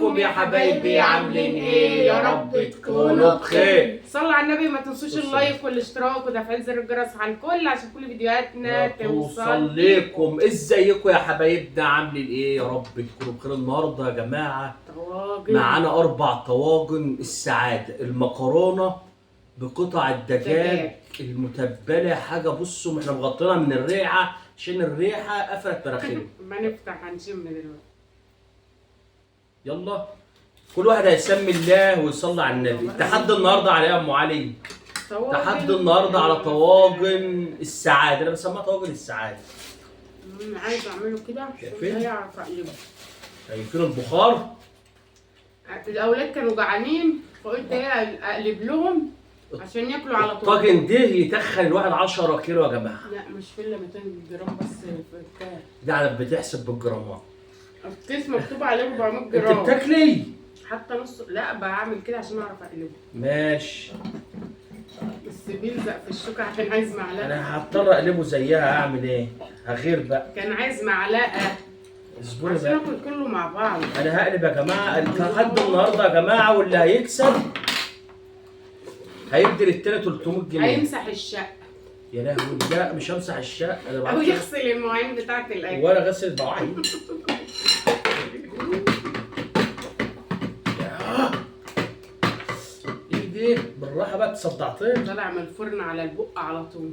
ازيكم يا حبايبي عاملين ايه؟ يا رب تكونوا بخير. صلوا على النبي، ما تنسوش اللايك والاشتراك وتفعيل زر الجرس على الكل عشان كل فيديوهاتنا توصل لكم. ازيكم يا حبايبنا عاملين ايه؟ يا رب تكونوا بخير. النهارده يا جماعه معانا 4 طواجن السعاده. المكرونه بقطع الدجاج المتبله، حاجه بصوا احنا مغطينها من الريحه عشان الريحه قفلت مناخيرنا. ما نفتح هنشم دلوقتي. يلا كل واحد هيسمي الله ويصلي على النبي. تحدي النهارده على ايه يا ام علي؟ تحدي النهارده على طواجن السعاده. انا بسميها طواجن السعاده. عايز اعمله كده عشان هيعرف اقلبه. شايفين البخار؟ الاولاد كانوا جعانين فقلت ايه اقلب لهم عشان ياكلوا على طول. الطاجن ده يتخن الواحد 10 كيلو يا جماعه. لا مش فيلا 200 جرام بس في الكام. ده بتحسب بالجرامات. الكيس مكتوب عليه 400 جرام. انت بتاكلي؟ حتى نص. لا بعمل كده عشان اعرف اقلبه. ماشي. بس بيلزق في الشوكه عشان عايز معلقه. انا هضطر اقلبه زيها، هعمل ايه؟ هغير بقى. كان عايز معلقه. اصبري عشان بقى. ناكل كله مع بعض. انا هقلب يا جماعه. التحدي النهارده يا جماعه، واللي هيكسب هيدي للتاني 300 جنيه. هيمسح الشقه. يا لهوي، لا مش همسح الشقه. انا او يغسل المواعين بتاعت الاكل. ولا غسل المواعين. ايه بالراحه بقى، تصدعتين. طالع من الفرن على البق على طول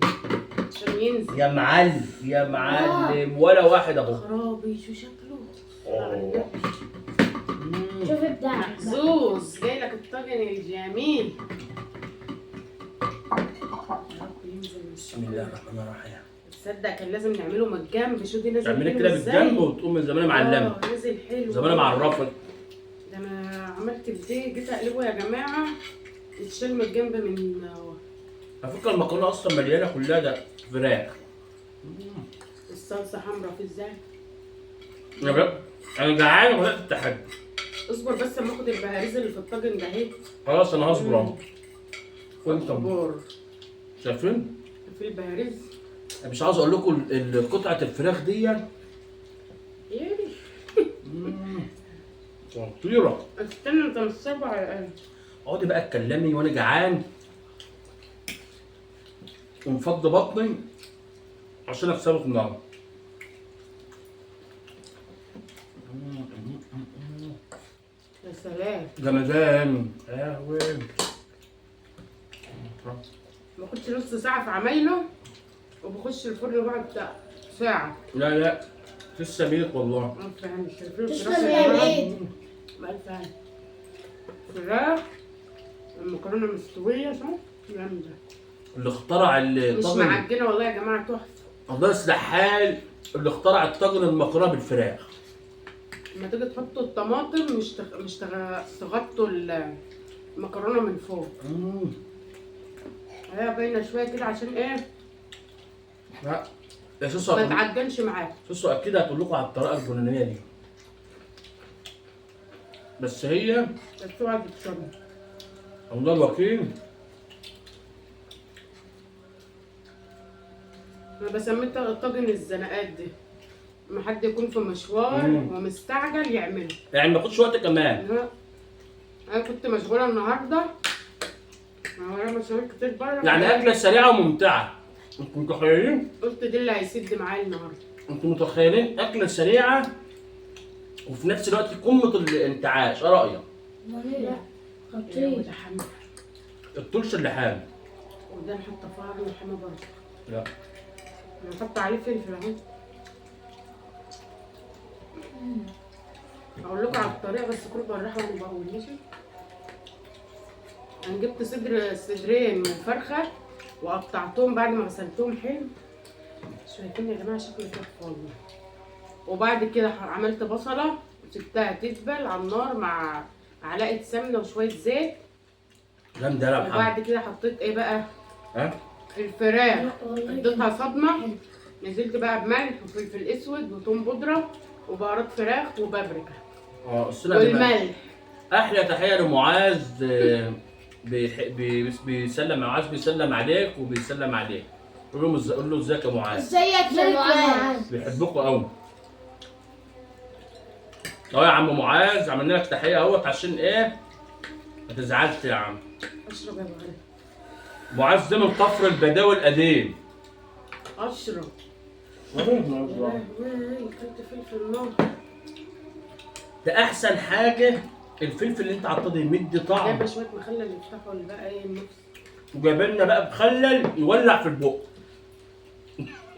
عشان ينزل. يا معلم يا معلم، ولا واحد اهو. خرابي شو شكله. شوف الدعم محظوظ جاي لك الطاجن الجميل. بسم الله الرحمن الرحيم. تصدق كان لازم نعمله من الجنب. شو دي نازل تعملي حلو كده ازاي. بالجنب وتقوم من زمان معلمه. نازل حلو. زمان معرفه. ده انا عملت بديه جيت اقلبه يا جماعه يتشال من الجنب من على فكره المكرونه اصلا مليانه كلها ده فراخ. الصلصه حمرا في ازاي. انا جعان وبدات التحدي. اصبر بس اما اخد البهاريز اللي في الطاجن ده اهي. خلاص انا هصبر اهو. وانت اصبر. شايفين؟ في البهاريز. انا مش عاوز اقول لكم قطعه الفراخ دي خطيره. استنى انت مش سايبه على الاقل. اقعدي بقى اتكلمي وانا جعان ومفضي بطني عشان اكسبك النهارده. يا سلام. جمدان. يا وين. ما كنتش نص ساعه في عمايله وبخش الفرن بعد ساعه. لا لسه بيك والله. ما فهمش. تسلم يا عيد. ما فهمش. فراخ المكرونه مستويه صح؟ جامده. اللي اخترع مش الطاجن معجنه والله يا جماعه تحفه. الله يصلح حال اللي اخترع الطاجن المكرونه بالفراخ. لما تيجي تحطوا الطماطم مش تغطوا المكرونه من فوق. هي باينه شويه كده عشان ايه؟ لا يا ما سوسو تعجنش معاك. سوسو اكيد هتقول لكم على الطريقه الفلانيه دي، بس هي بس اوعى تكسبها. الله الوكيل. انا بسميه طاجن الزنقات دي. لما حد يكون في مشوار ومستعجل يعمله. يعني ما ياخدش وقت كمان. لا. انا كنت مشغوله النهارده. ما ورايا مشاوير كتير بره. يعني اكله سريعه وممتعه. انتوا متخيلين؟ قلت دي اللي هيسد معايا النهارده. انتوا متخيلين اكله سريعه وفي نفس الوقت قمه الانتعاش؟ ايه رايك؟ لا خطير. وده حمى. الطرش اللحام. وده نحط فار وحمى برضه. لا نحط عليه فلفل اهو. هقول لكم على الطريقه بس كله بالراحه وانا بقول ماشي. انا جبت صدرين من فرخه وقطعتهم بعد ما غسلتهم حلو. شايفين يا جماعه شكله تحفه والله. وبعد كده عملت بصله وسبتها تدبل على النار مع معلقه سمنه وشويه زيت. جامده يا محمد. وبعد كده حطيت ايه بقى؟ ها؟ الفراخ. اديتها صدمه. نزلت بقى بملح وفلفل اسود وثوم بودره وبهارات فراخ وبابريكا. والملح. احلى تحيه لمعاذ. بيسلم معاذ، بيسلم عليك وبيسلم عليك. قول له ازيك يا معاذ. ازيك يا معاذ. بيحبكوا قوي. اه يا عم معاذ، عملنا لك تحيه اهوت عشان ايه؟ ما تزعلش يا عم. اشرب يا ابو علي. معاذ ده من كفر البداوي القديم. اشرب. يا لهوي كلت فلفل نار. ده احسن حاجه الفلفل اللي انت حاطه ده يمد طعم. جايبه شويه مخلل يفتحوا اللي بقى ايه النفس. وجايبلنا بقى مخلل يولع في البق.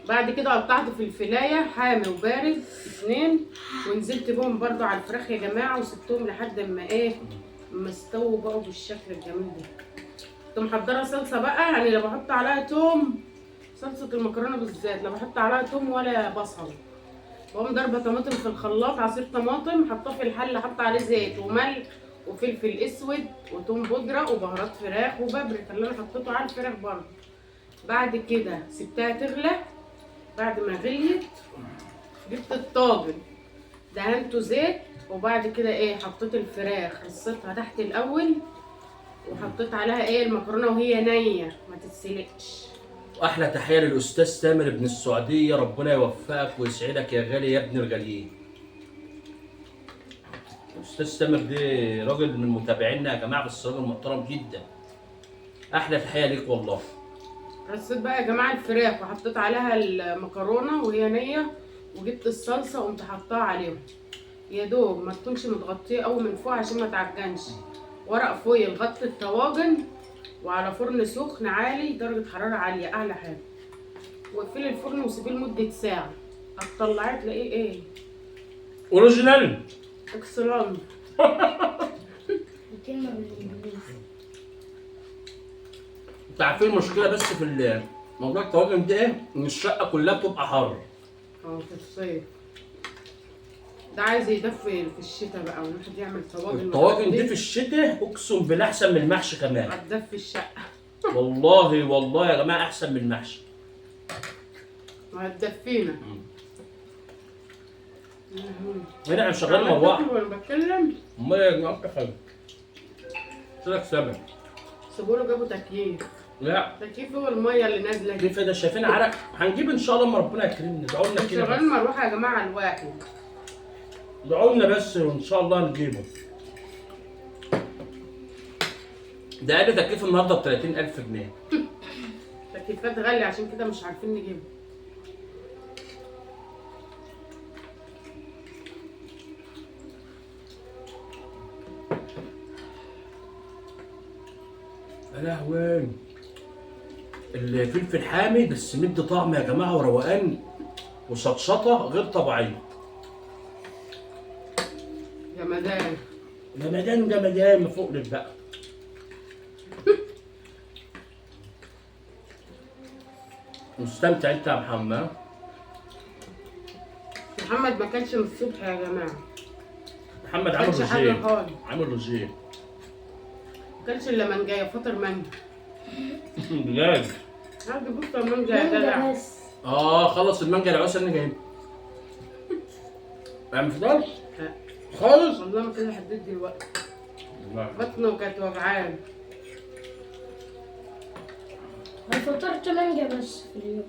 بعد كده قطعت فلفلايه حامي وبارد 2 ونزلت بهم برضو على الفراخ يا جماعه وسبتهم لحد ما ايه ما استووا بقوا بالشكل الجميل ده. كنت محضره صلصه بقى، يعني لا بحط عليها توم، صلصه المكرونه بالذات لا بحط عليها توم ولا بصل. بقوم ضربه طماطم في الخلاط، عصير طماطم حطاه في الحله، حط عليه زيت وملح وفلفل اسود وتوم بودره وبهارات فراخ وبابريكا اللي انا حطيته على الفراخ برضه. بعد كده سبتها تغلى، بعد ما غليت جبت الطاجن دهنته زيت، وبعد كده ايه حطيت الفراخ رصيتها تحت الاول وحطيت عليها ايه المكرونه وهي نيه ما تتسلقش. واحلى تحيه للاستاذ تامر ابن السعوديه، ربنا يوفقك ويسعدك يا غالي يا ابن الغاليين. الاستاذ تامر ده راجل من متابعينا يا جماعه، بس راجل محترم جدا. احلى تحيه ليك والله. رصيت بقى يا جماعه الفراخ وحطيت عليها المكرونه وهي نيه، وجبت الصلصه وقمت حطاها عليهم يا دوب ما تكونش متغطيه قوي من فوق عشان ما تعجنش. ورق فويل غطي الطواجن وعلى فرن سخن عالي درجه حراره عاليه اعلى حاجه، واقفلي الفرن وسيبيه لمده ساعه. هتطلعيه تلاقيه ايه اوريجينال. اكسلانت. كلمة بالإنجليزي. انت عارفين المشكله بس في موضوع الطواجن ده ايه؟ ان الشقه كلها بتبقى حر. في الصيف ده عايز يدفي في الشتاء بقى والواحد يعمل طواجن. الطواجن دي في الشتاء اقسم بالله احسن من المحشي كمان. هتدفي الشقه والله والله يا جماعه احسن من المحشي. وهتدفينا. هنا احنا شغالين مروحه. وانا بتكلم امال يا جماعه انت خالد. قلت لك سبب. سيبوا له جابوا تكييف. لا تكييف هو الميه اللي نازله دي. كيف ده شايفين عرق؟ هنجيب ان شاء الله اما ربنا يكرمنا، ادعوا لنا كده شغال بس. مروحه يا جماعه الواحد. ادعوا لنا بس وان شاء الله نجيبه. ده قال تكليف النهارده ب 30,000 جنيه. تكييفات غاليه عشان كده مش عارفين نجيبها. يا لهوي. الفلفل حامي بس مدي طعم يا جماعه وروقان وشطشطه غير طبيعيه. جمدان. جمدان جمدان ما فوق لك بقى. مستمتع انت يا محمد؟ محمد ما كانش من الصبح يا جماعه. محمد ما عامل كانش حاجه رجيم. خالص. عامل رجيم. ما كانش الا مانجايه فطر مانجا. بجد؟ هاجي بفطر مانجا يا جدع. مانجا بس. خلص المانجا العسل اللي جايبها. ما فطرش؟ لا. خالص؟ والله ما كده لحد دلوقتي. لا. بطنه كانت وجعان. أنا فطرت مانجا بس في اليوم.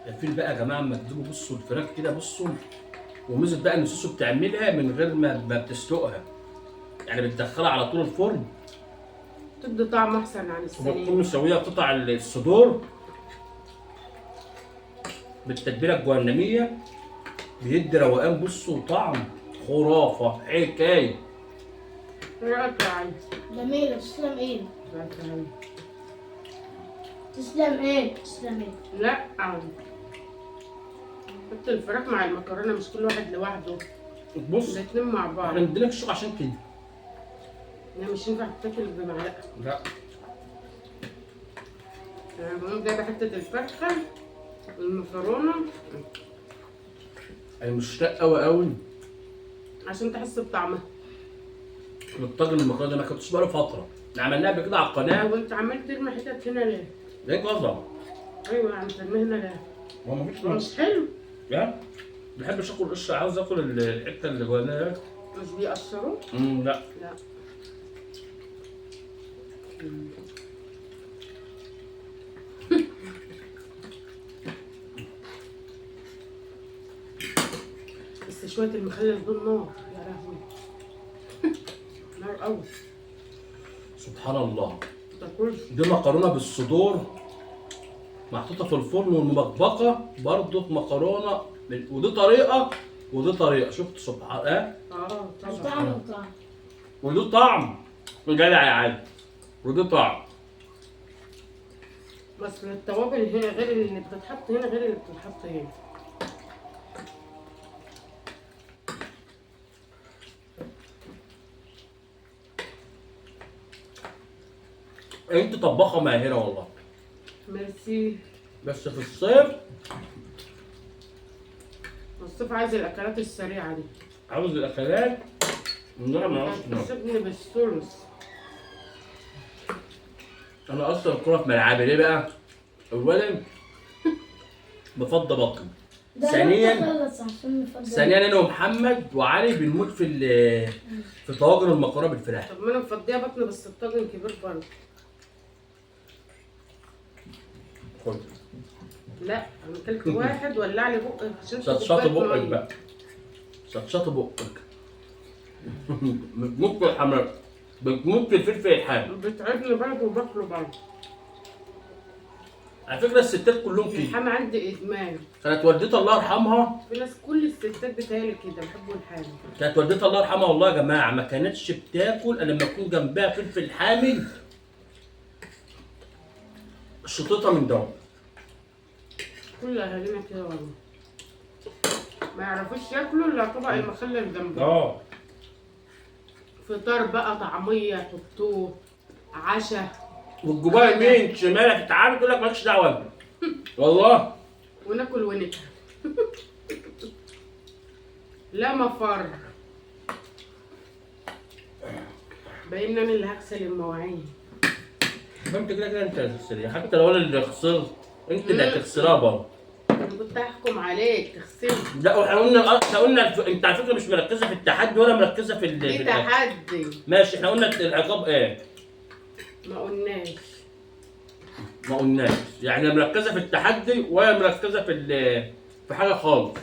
الفيل بقى يا جماعه اما تجيبوا بصوا الفراخ كده بصوا، وميزه بقى ان سوسو بتعملها من غير ما بتسلقها، يعني بتدخلها على طول الفرن تدي طعم احسن عن وبتكون السليم. مسويه قطع الصدور بالتتبيله الجهنميه، بيدي روقان بصوا وطعم خرافه حكايه. ايه رايك يا علي؟ جميلة. تسلم ايه؟ رايك يا علي؟ تسلم ايه؟ تسلم ايه؟ لا حط الفراخ مع المكرونه مش كل واحد لوحده، بص الاتنين مع بعض. احنا مديلك الشغل عشان كده. يعني مش ينفع تاكل بمعلقه. لا يعني بقوم جايبه حته الفرخه والمكرونه انا مشتاق قوي قوي عشان تحس بطعمها. للطاجن المكرونه ده، ما كنتش بقاله فتره، احنا عملناها قبل كده على القناه. هو انت عمال ترمي حتت هنا ليه؟ ليه كده؟ ايوه يعني ترمي هنا ليه؟ هو مفيش هو مش حلو؟ يا ما بحبش اكل قشره، عاوز اكل الحته اللي جواها. مش بيقشروه؟ لا لا. شويه المخلل دول نار يا لهوي. نار قوي. سبحان الله. تاكلش. دي مكرونه بالصدور محطوطه في الفرن والمبكبكه برضه مكرونه ودي طريقه ودي طريقه. شفت سبحان طبعا. طعم وطعم. ودي طعم جدع يا علي ودي طعم. بس التوابل هنا غير اللي بتتحط هنا غير اللي بتتحط هنا. انت طباخه ماهره والله. ميرسي. بس في الصيف مصطفى عايز الاكلات السريعه دي. عاوز الاكلات النار ما نعرفش ناكل. هتكسبني بالثلث. انا اصلا الكوره في ملعبي ليه بقى؟ اولا بفضى بطني. ده ثانياً- خلص عشان نفضل. ثانيا انا ومحمد وعلي بنموت في طواجن المكرونه بالفراخ. طب ما انا مفضيه بطني بس الطاجن كبير برضه. خد لا انا اكلت واحد ولع لي بقي عشان شطشطي بقك بقى. شطشطي بقك. بتموت في الحمام بتموت في الفلفل الحامي. بتعبني برضه وباكله برضه. على فكره الستات كلهم كده. الحامي عندي ادمان. كانت والدتي الله يرحمها في ناس كل الستات بتهيألي كده بيحبوا الحامي. كانت والدتي الله يرحمها والله يا جماعه ما كانتش بتاكل الا لما يكون جنبها فلفل حامي شطيطه من ده. كل اهالينا كده والله. ما يعرفوش ياكلوا الا طبق المخلل جنبه. اه فطار بقى طعميه يحطوه، عشاء والجبال يمين شمال تتعامل تقول لك مالكش دعوه والله. وناكل ونتعب. لا مفر. باين انا اللي هغسل المواعين. فهمت كده كده انت هتغسليها حتى لو انا اللي خسرت انت اللي هتغسلها برضه. انا كنت هحكم عليك تغسل. لا احنا قلنا انت على فكره مش مركزه في التحدي ولا مركزه في في تحدي. ماشي احنا قلنا العقاب ايه؟ ما قلناش. ما قلناش يعني مركزه في التحدي ولا مركزه في حاجه خالص.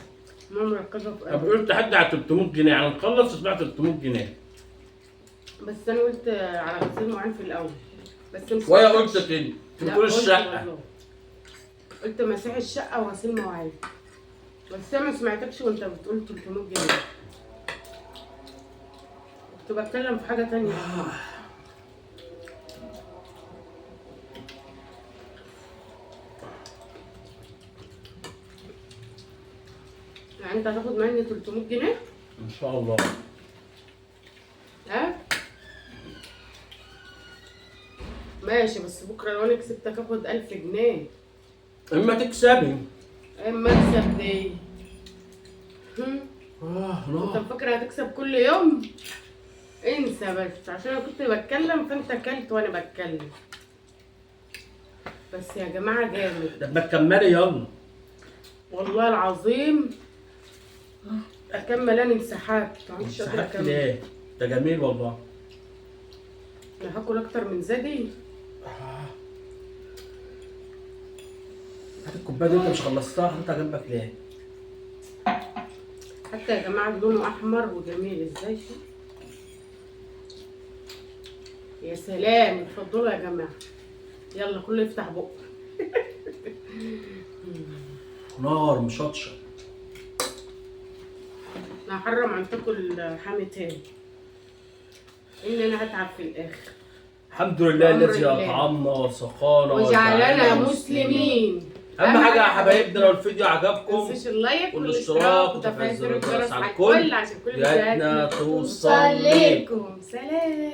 ما مركزه في طب قلبي. قلت التحدي على 300 جنيه يعني نخلص تدفع 300 جنيه. بس انا قلت على غسيل المواعين في الاول. بس مش ولا فاكرة. قلت كده لا، بتقول قلت الشقه. والله. قلت مساح الشقه وغسيل مواعين. بس انا ما سمعتكش وانت بتقول 300 جنيه. كنت بتكلم في حاجه تانية. يعني انت هتاخد مني 300 جنيه؟ ان شاء الله. ها؟ ماشي بس بكره لو انا كسبتك اخد 1000 جنيه. اما تكسبي. اما اكسب دي. انت فاكر هتكسب كل يوم؟ انسى بس عشان انا كنت بتكلم فانت اكلت وانا بتكلم. بس يا جماعه جامد. طب ما تكملي يلا. والله العظيم اكمل انا انسحبت. مش قادره انسحبت اكمل. ليه؟ ده جميل والله. انا هاكل اكتر من زادي. هات الكوبايه دي انت مش خلصتها حطيتها جنبك ليه؟ حتى يا جماعه لونه احمر وجميل ازاي شوف. يا سلام اتفضلوا يا جماعه. يلا كله يفتح بقه. نار مشطشط. انا هحرم عن تاكل حامي تاني. ان انا هتعب في الاخر. الحمد لله بأمر الذي الله. اطعمنا وسقانا وجعلنا مسلمين. اهم حاجه يا حبايبنا لو الفيديو ما عجبكم تنسوش اللايك والاشتراك والاشتراك وتفعيل وتفعيل زر الجرس الجرس على على الكل. الكل عشان كل فيديوهاتنا فيديوهاتنا توصل توصل ليكم. سلام.